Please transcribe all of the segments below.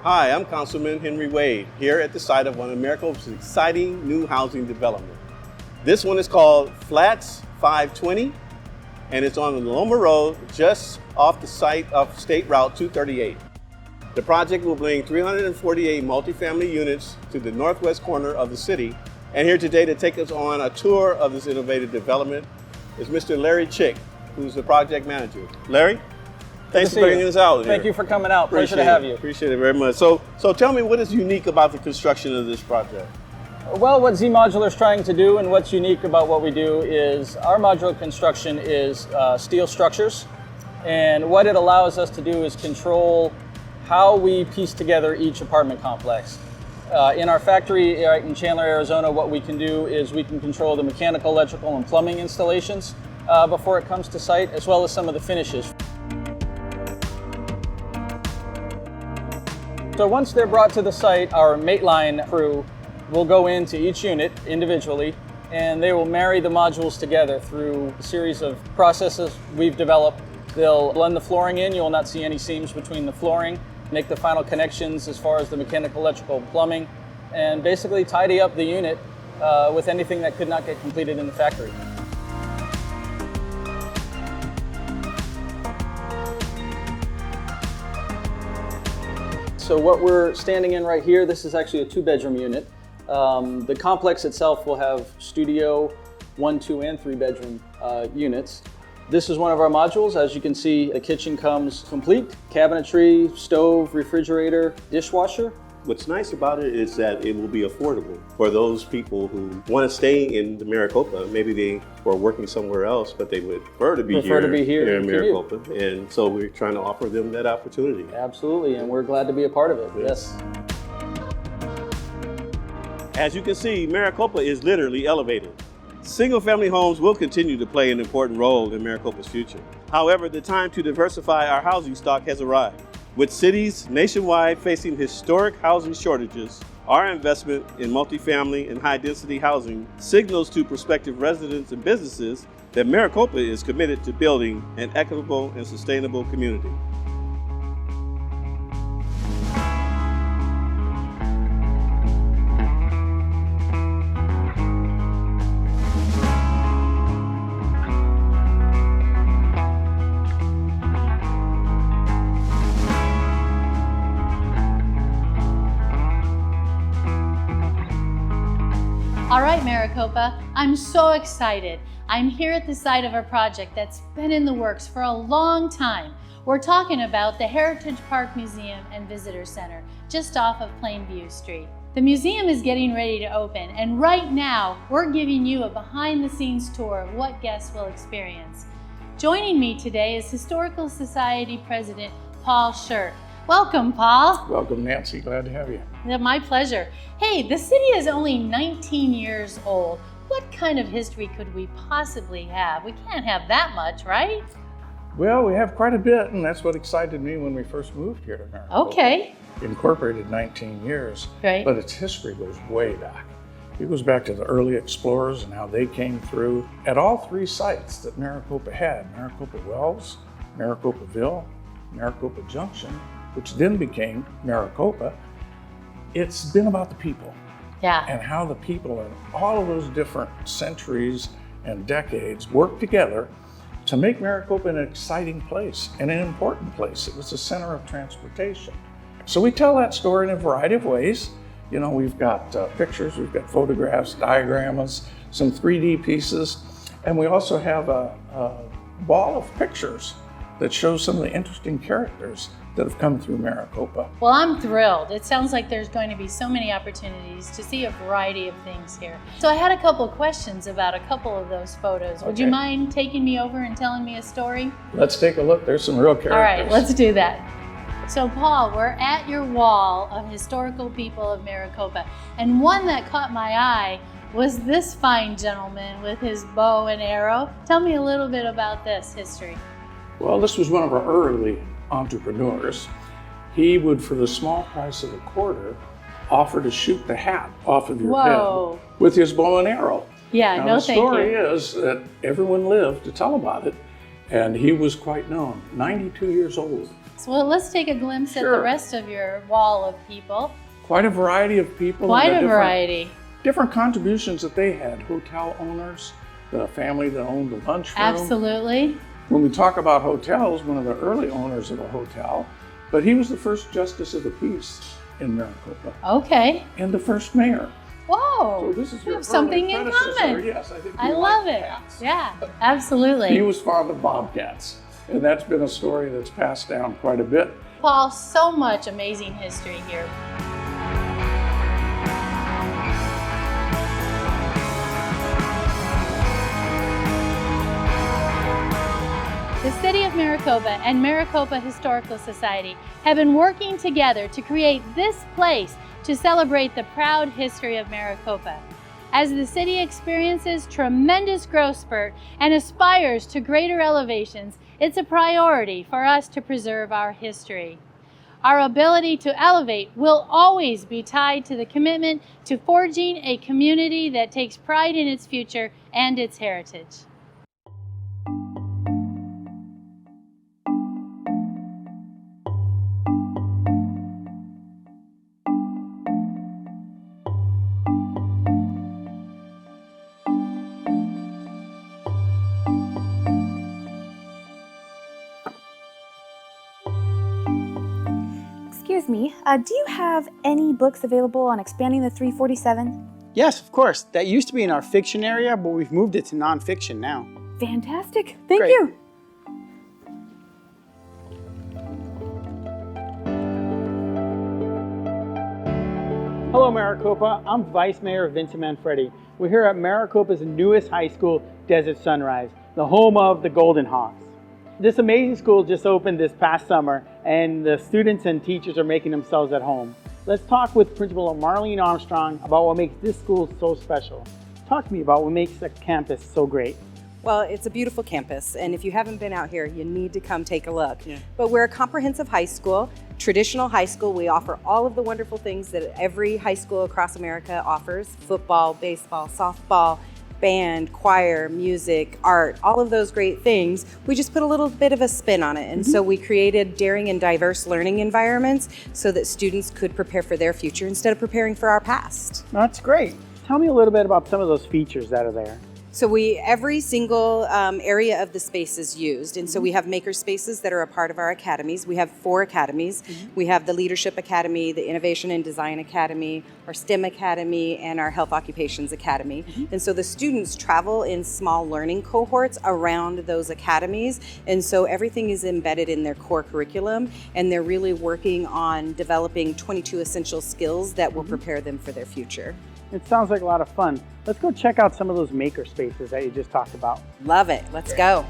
Hi, I'm Councilman Henry Wade, here at the site of one of Maricopa's exciting new housing development. This one is called Flatz 520, and it's on the Loma Road, just off the site of State Route 238. The project will bring 348 multifamily units to the northwest corner of the city. And here today to take us on a tour of this innovative development is Mr. Larry Chick, who's the project manager. Larry? Thanks for bringing us out. Thank you for coming out. Pleasure to have you. Appreciate it very much. So tell me, what is unique about the construction of this project? Well, what Z Modular is trying to do and what's unique about what we do is our modular construction is steel structures. And what it allows us to do is control how we piece together each apartment complex. In our factory in Chandler, Arizona, what we can do is we can control the mechanical, electrical, and plumbing installations before it comes to site, as well as some of the finishes. So once they're brought to the site, our Mateline crew will go into each unit individually, and they will marry the modules together through a series of processes we've developed. They'll blend the flooring in. You will not see any seams between the flooring, make the final connections as far as the mechanical, electrical, plumbing, and basically tidy up the unit with anything that could not get completed in the factory. So what we're standing in right here, this is actually a 2-bedroom unit. The complex itself will have studio, 1, 2, and 3-bedroom units. This is one of our modules. As you can see, the kitchen comes complete. Cabinetry, stove, refrigerator, dishwasher. What's nice about it is that it will be affordable for those people who want to stay in the Maricopa. Maybe they were working somewhere else, but they would prefer to be here in Maricopa. And so we're trying to offer them that opportunity. Absolutely, and we're glad to be a part of it, yes. As you can see, Maricopa is literally elevated. Single-family homes will continue to play an important role in Maricopa's future. However, the time to diversify our housing stock has arrived. With cities nationwide facing historic housing shortages, our investment in multifamily and high-density housing signals to prospective residents and businesses that Maricopa is committed to building an equitable and sustainable community. All right, Maricopa, I'm so excited. I'm here at the site of a project that's been in the works for a long time. We're talking about the Heritage Park Museum and Visitor Center, just off of Plainview Street. The museum is getting ready to open, and right now, we're giving you a behind-the-scenes tour of what guests will experience. Joining me today is Historical Society President Paul Shirk. Welcome, Paul. Welcome, Nancy. Glad to have you. Yeah, my pleasure. Hey, the city is only 19 years old. What kind of history could we possibly have? We can't have that much, right? Well, we have quite a bit, and that's what excited me when we first moved here to Maricopa. Okay. Incorporated 19 years, right. But its history goes way back. It goes back to the early explorers and how they came through at all 3 sites that Maricopa had: Maricopa Wells, Maricopaville, Maricopa Junction, which then became Maricopa. It's been about the people. Yeah. And how the people in all of those different centuries and decades worked together to make Maricopa an exciting place and an important place. It was a center of transportation. So we tell that story in a variety of ways. You know, we've got pictures, we've got photographs, diagrams, some 3D pieces, and we also have a wall of pictures that shows some of the interesting characters that have come through Maricopa. Well, I'm thrilled. It sounds like there's going to be so many opportunities to see a variety of things here. So I had a couple of questions about a couple of those photos. Would you mind taking me over and telling me a story? Let's take a look. There's some real characters. All right, let's do that. So Paul, we're at your wall of historical people of Maricopa, and one that caught my eye was this fine gentleman with his bow and arrow. Tell me a little bit about this history. Well, this was one of our early entrepreneurs. He would, for the small price of a quarter, offer to shoot the hat off of your head with his bow and arrow. Yeah, now, no the thank you. story is that everyone lived to tell about it, And he was quite known, 92 years old. So let's take a glimpse at the rest of your wall of people. Quite a variety of people. Quite a variety. Different contributions that they had. Hotel owners, the family that owned the lunchroom. Absolutely. When we talk about hotels, one of the early owners of a hotel, but he was the first justice of the peace in Maricopa. Okay. And the first mayor. Whoa. So this is we your have something in predecessor. common. Yes, I think I you love like it. cats. Yeah, absolutely. He was fond of bobcats. And that's been a story that's passed down quite a bit. Paul, so much amazing history here. The City of Maricopa and Maricopa Historical Society have been working together to create this place to celebrate the proud history of Maricopa. As the city experiences tremendous growth spurt and aspires to greater elevations, it's a priority for us to preserve our history. Our ability to elevate will always be tied to the commitment to forging a community that takes pride in its future and its heritage. Excuse me, do you have any books available on expanding the 347? Yes, of course. That used to be in our fiction area, but we've moved it to nonfiction now. Fantastic. Thank Great. you. Hello, Maricopa. I'm Vice Mayor Vincent Manfredi. We're here at Maricopa's newest high school, Desert Sunrise, the home of the Golden Hawks. This amazing school just opened this past summer, and the students and teachers are making themselves at home. Let's talk with Principal Marlene Armstrong about what makes this school so special. Talk to me about what makes the campus so great. Well, it's a beautiful campus, and if you haven't been out here, you need to come take a look. Yeah. But we're a comprehensive high school, traditional high school. We offer all of the wonderful things that every high school across America offers: football, baseball, softball, band, choir, music, art, all of those great things. We just put a little bit of a spin on it. And so we created daring and diverse learning environments so that students could prepare for their future instead of preparing for our past. That's great. Tell me a little bit about some of those features that are there. So every single area of the space is used. And so we have maker spaces that are a part of our academies. We have 4 academies. We have the Leadership Academy, the Innovation and Design Academy, our STEM Academy, and our Health Occupations Academy. And so the students travel in small learning cohorts around those academies. And so everything is embedded in their core curriculum, and they're really working on developing 22 essential skills that will prepare them for their future. It sounds like a lot of fun. Let's go check out some of those maker spaces that you just talked about. Love it. Let's go.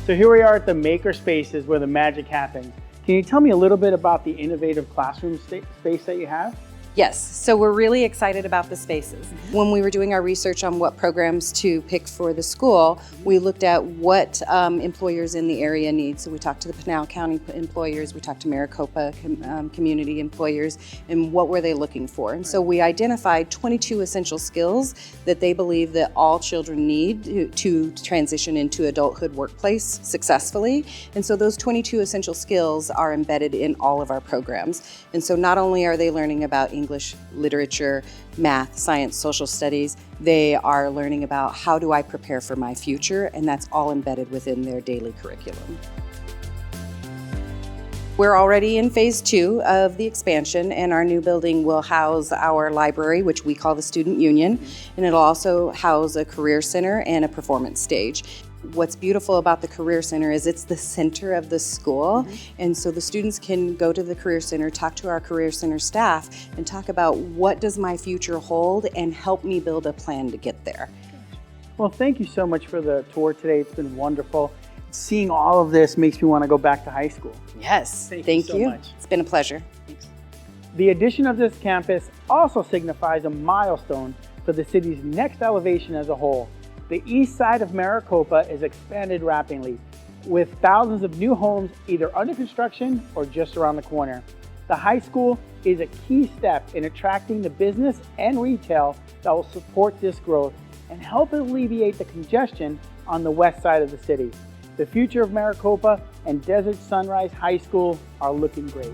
So here we are at the maker spaces where the magic happens. Can you tell me a little bit about the innovative classroom space that you have? Yes, so we're really excited about the spaces. When we were doing our research on what programs to pick for the school, we looked at what employers in the area need. So we talked to the Pinal County employers, we talked to Maricopa community employers, and what were they looking for. And so we identified 22 essential skills that they believe that all children need to transition into adulthood workplace successfully. And so those 22 essential skills are embedded in all of our programs. And so not only are they learning about English, literature, math, science, social studies, they are learning about how do I prepare for my future, and that's all embedded within their daily curriculum. We're already in phase 2 of the expansion, and our new building will house our library, which we call the Student Union, and it'll also house a career center and a performance stage. What's beautiful about the Career Center is it's the center of the school, and so the students can go to the Career Center, talk to our Career Center staff, and talk about what does my future hold and help me build a plan to get there. Well, thank you so much for the tour today. It's been wonderful. Seeing all of this makes me want to go back to high school. Yes, Thank thank you so much. It's been a pleasure. The addition of this campus also signifies a milestone for the city's next elevation as a whole. The east side of Maricopa is expanded rapidly, with thousands of new homes either under construction or just around the corner. The high school is a key step in attracting the business and retail that will support this growth and help alleviate the congestion on the west side of the city. The future of Maricopa and Desert Sunrise High School are looking great.